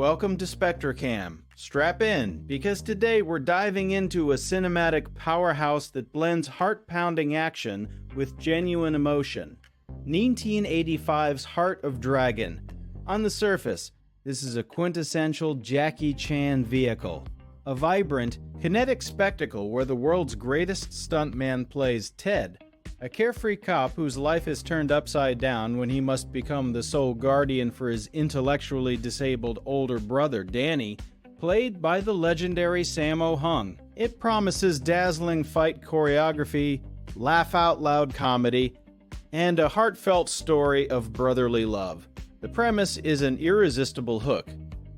Welcome to SpectraCamm. Strap in, because today we're diving into a cinematic powerhouse that blends heart-pounding action with genuine emotion. 1985's Heart of Dragon. On the surface, this is a quintessential Jackie Chan vehicle. A vibrant, kinetic spectacle where the world's greatest stuntman plays Ted, a carefree cop whose life is turned upside down when he must become the sole guardian for his intellectually disabled older brother, Danny, played by the legendary Sammo Hung. It promises dazzling fight choreography, laugh-out-loud comedy, and a heartfelt story of brotherly love. The premise is an irresistible hook.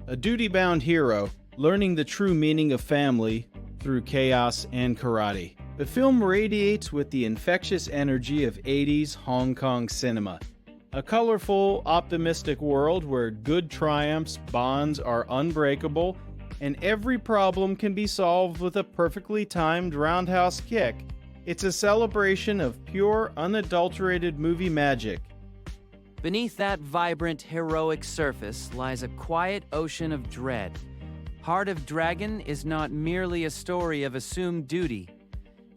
A duty-bound hero learning the true meaning of family through chaos and karate. The film radiates with the infectious energy of 80s Hong Kong cinema. A colorful, optimistic world where good triumphs, bonds are unbreakable, and every problem can be solved with a perfectly timed roundhouse kick. It's a celebration of pure, unadulterated movie magic. Beneath that vibrant, heroic surface lies a quiet ocean of dread. Heart of Dragon is not merely a story of assumed duty.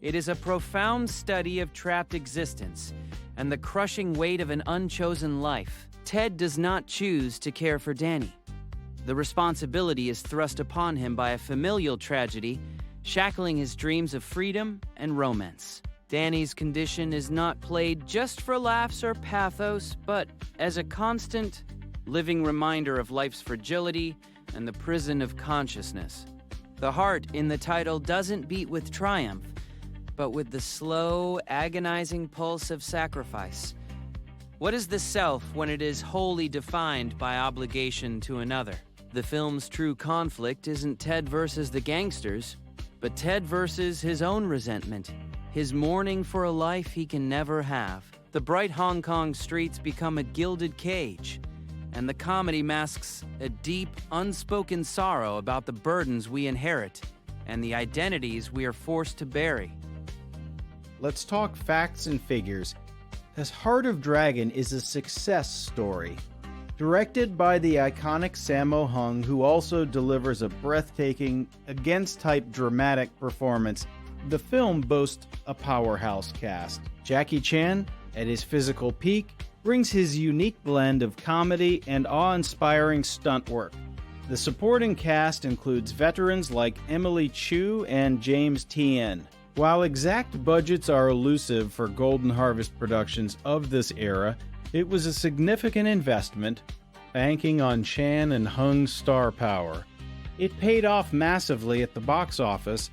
It is a profound study of trapped existence and the crushing weight of an unchosen life. Ted does not choose to care for Danny. The responsibility is thrust upon him by a familial tragedy, shackling his dreams of freedom and romance. Danny's condition is not played just for laughs or pathos, but as a constant, living reminder of life's fragility and the prison of consciousness. The heart in the title doesn't beat with triumph, but with the slow, agonizing pulse of sacrifice. What is the self when it is wholly defined by obligation to another? The film's true conflict isn't Ted versus the gangsters, but Ted versus his own resentment, his mourning for a life he can never have. The bright Hong Kong streets become a gilded cage, and the comedy masks a deep, unspoken sorrow about the burdens we inherit and the identities we are forced to bury. Let's talk facts and figures, as Heart of Dragon is a success story. Directed by the iconic Sammo Hung, who also delivers a breathtaking, against-type dramatic performance, the film boasts a powerhouse cast. Jackie Chan, at his physical peak, brings his unique blend of comedy and awe-inspiring stunt work. The supporting cast includes veterans like Emily Chu and James Tien. While exact budgets are elusive for Golden Harvest productions of this era, it was a significant investment, banking on Chan and Hung's star power. It paid off massively at the box office,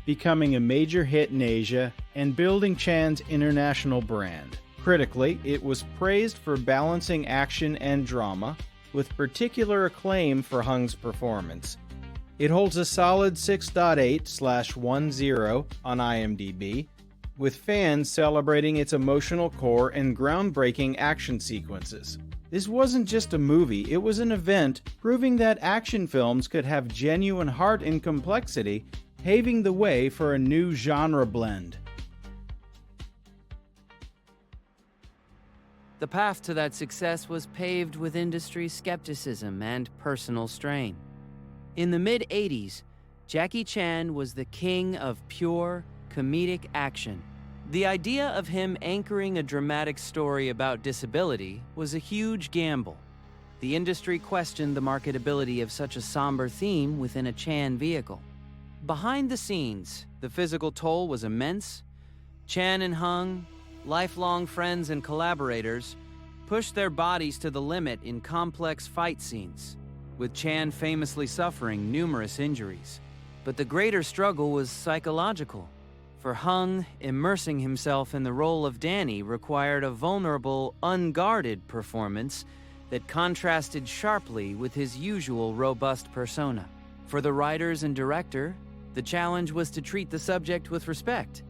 becoming a major hit in Asia and building Chan's international brand. Critically, it was praised for balancing action and drama, with particular acclaim for Hung's performance. It holds a solid 6.8/10 on IMDb, with fans celebrating its emotional core and groundbreaking action sequences. This wasn't just a movie, it was an event proving that action films could have genuine heart and complexity, paving the way for a new genre blend. The path to that success was paved with industry skepticism and personal strain. In the mid-'80s, Jackie Chan was the king of pure, comedic action. The idea of him anchoring a dramatic story about disability was a huge gamble. The industry questioned the marketability of such a somber theme within a Chan vehicle. Behind the scenes, the physical toll was immense. Chan and Hung, lifelong friends and collaborators, pushed their bodies to the limit in complex fight scenes, with Chan famously suffering numerous injuries. But the greater struggle was psychological. For Hung, immersing himself in the role of Danny required a vulnerable, unguarded performance that contrasted sharply with his usual robust persona. For the writers and director, the challenge was to treat the subject with respect,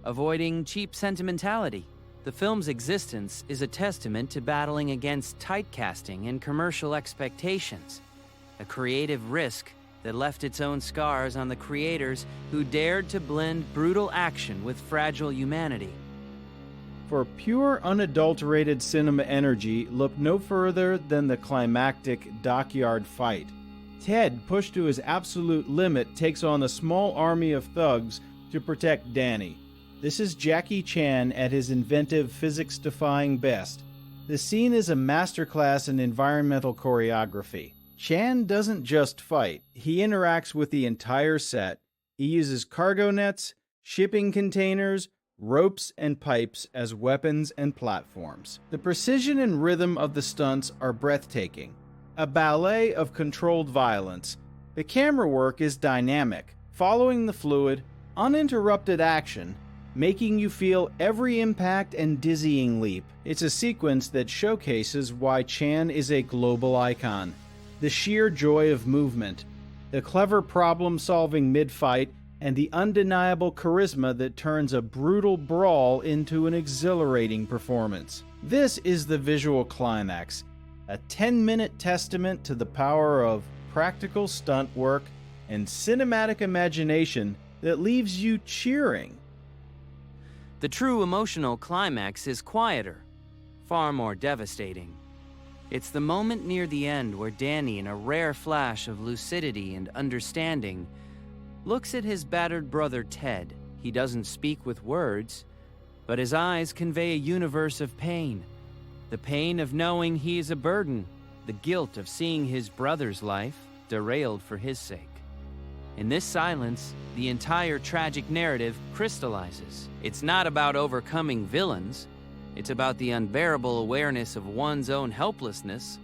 avoiding cheap sentimentality. The film's existence is a testament to battling against typecasting and commercial expectations, a creative risk that left its own scars on the creators who dared to blend brutal action with fragile humanity. For pure, unadulterated cinema energy, look no further than the climactic dockyard fight. Ted, pushed to his absolute limit, takes on a small army of thugs to protect Danny. This is Jackie Chan at his inventive, physics-defying best. The scene is a masterclass in environmental choreography. Chan doesn't just fight, he interacts with the entire set. He uses cargo nets, shipping containers, ropes, and pipes as weapons and platforms. The precision and rhythm of the stunts are breathtaking. A ballet of controlled violence. The camera work is dynamic, following the fluid, uninterrupted action, making you feel every impact and dizzying leap. It's a sequence that showcases why Chan is a global icon. The sheer joy of movement, the clever problem-solving mid-fight, and the undeniable charisma that turns a brutal brawl into an exhilarating performance. This is the visual climax, a 10-minute testament to the power of practical stunt work and cinematic imagination that leaves you cheering. The true emotional climax is quieter, far more devastating. It's the moment near the end where Danny, in a rare flash of lucidity and understanding, looks at his battered brother Ted. He doesn't speak with words, but his eyes convey a universe of pain. The pain of knowing he is a burden, the guilt of seeing his brother's life derailed for his sake. In this silence, the entire tragic narrative crystallizes. It's not about overcoming villains. It's about the unbearable awareness of one's own helplessness.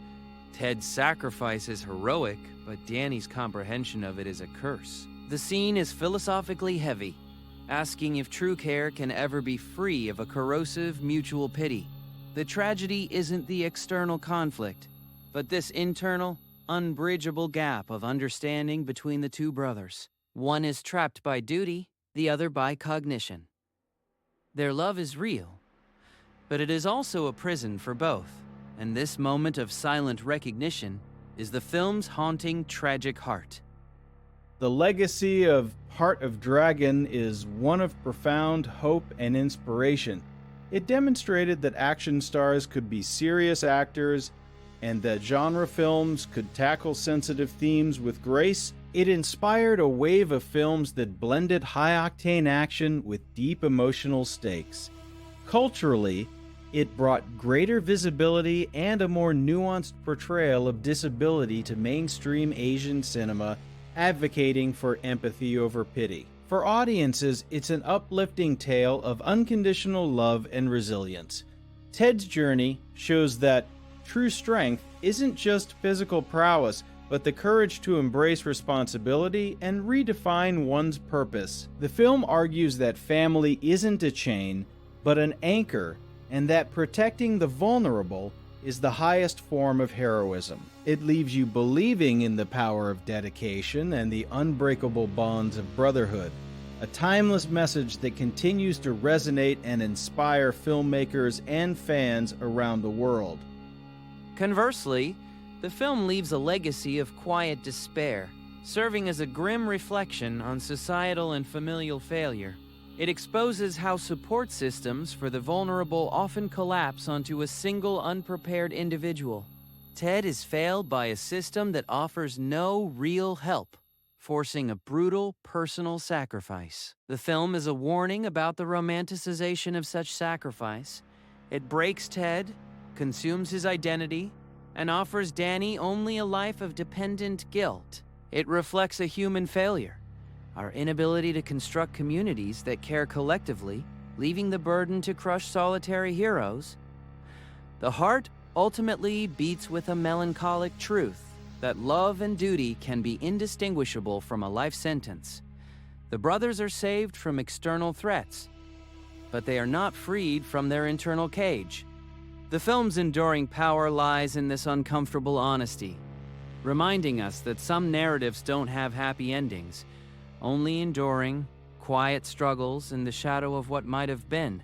Ted's sacrifice is heroic, but Danny's comprehension of it is a curse. The scene is philosophically heavy, asking if true care can ever be free of a corrosive mutual pity. The tragedy isn't the external conflict, but this internal, unbridgeable gap of understanding between the two brothers. One is trapped by duty, the other by cognition. Their love is real, but it is also a prison for both, and this moment of silent recognition is the film's haunting, tragic heart. The legacy of Heart of Dragon is one of profound hope and inspiration. It demonstrated that action stars could be serious actors and that genre films could tackle sensitive themes with grace. It inspired a wave of films that blended high-octane action with deep emotional stakes. Culturally, it brought greater visibility and a more nuanced portrayal of disability to mainstream Asian cinema, advocating for empathy over pity. For audiences, it's an uplifting tale of unconditional love and resilience. Ted's journey shows that true strength isn't just physical prowess, but the courage to embrace responsibility and redefine one's purpose. The film argues that family isn't a chain, but an anchor, and that protecting the vulnerable is the highest form of heroism. It leaves you believing in the power of dedication and the unbreakable bonds of brotherhood, a timeless message that continues to resonate and inspire filmmakers and fans around the world. Conversely, the film leaves a legacy of quiet despair, serving as a grim reflection on societal and familial failure. It exposes how support systems for the vulnerable often collapse onto a single unprepared individual. Ted is failed by a system that offers no real help, forcing a brutal personal sacrifice. The film is a warning about the romanticization of such sacrifice. It breaks Ted, consumes his identity, and offers Danny only a life of dependent guilt. It reflects a human failure, our inability to construct communities that care collectively, leaving the burden to crush solitary heroes. The heart ultimately beats with a melancholic truth that love and duty can be indistinguishable from a life sentence. The brothers are saved from external threats, but they are not freed from their internal cage. The film's enduring power lies in this uncomfortable honesty, reminding us that some narratives don't have happy endings, only enduring, quiet struggles in the shadow of what might have been.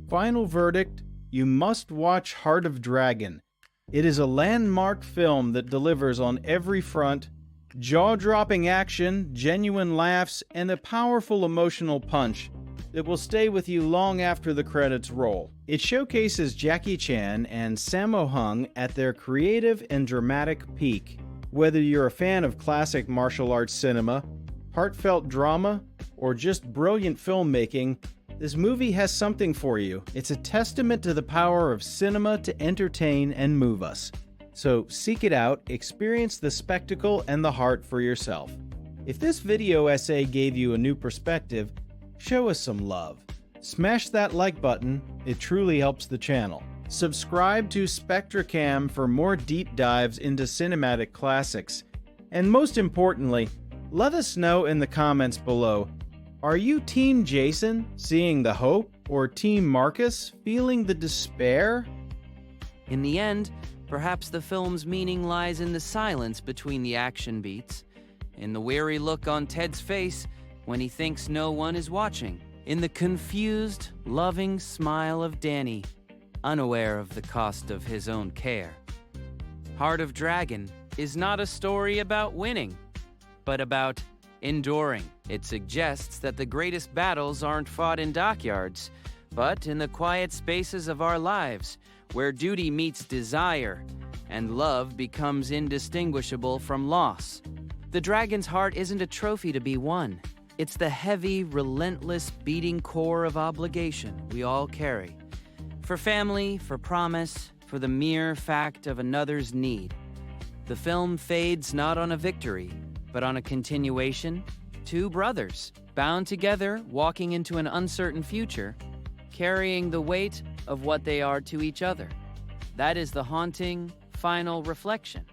Final verdict: you must watch Heart of Dragon. It is a landmark film that delivers on every front: jaw-dropping action, genuine laughs, and a powerful emotional punch. that will stay with you long after the credits roll. It showcases Jackie Chan and Sammo Hung at their creative and dramatic peak. Whether you're a fan of classic martial arts cinema, heartfelt drama, or just brilliant filmmaking, this movie has something for you. It's a testament to the power of cinema to entertain and move us. So seek it out, experience the spectacle and the heart for yourself. If this video essay gave you a new perspective, show us some love. Smash that like button, it truly helps the channel. Subscribe to SpectraCamm for more deep dives into cinematic classics. And most importantly, let us know in the comments below, are you Team Jason, seeing the hope, or Team Marcus, feeling the despair? In the end, perhaps the film's meaning lies in the silence between the action beats, in the weary look on Ted's face when he thinks no one is watching, in the confused, loving smile of Danny, unaware of the cost of his own care. Heart of Dragon is not a story about winning, but about enduring. It suggests that the greatest battles aren't fought in dockyards, but in the quiet spaces of our lives, where duty meets desire and love becomes indistinguishable from loss. The dragon's heart isn't a trophy to be won. It's the heavy, relentless beating core of obligation we all carry. For family, for promise, for the mere fact of another's need. The film fades not on a victory, but on a continuation. Two brothers, bound together, walking into an uncertain future, carrying the weight of what they are to each other. That is the haunting, final reflection.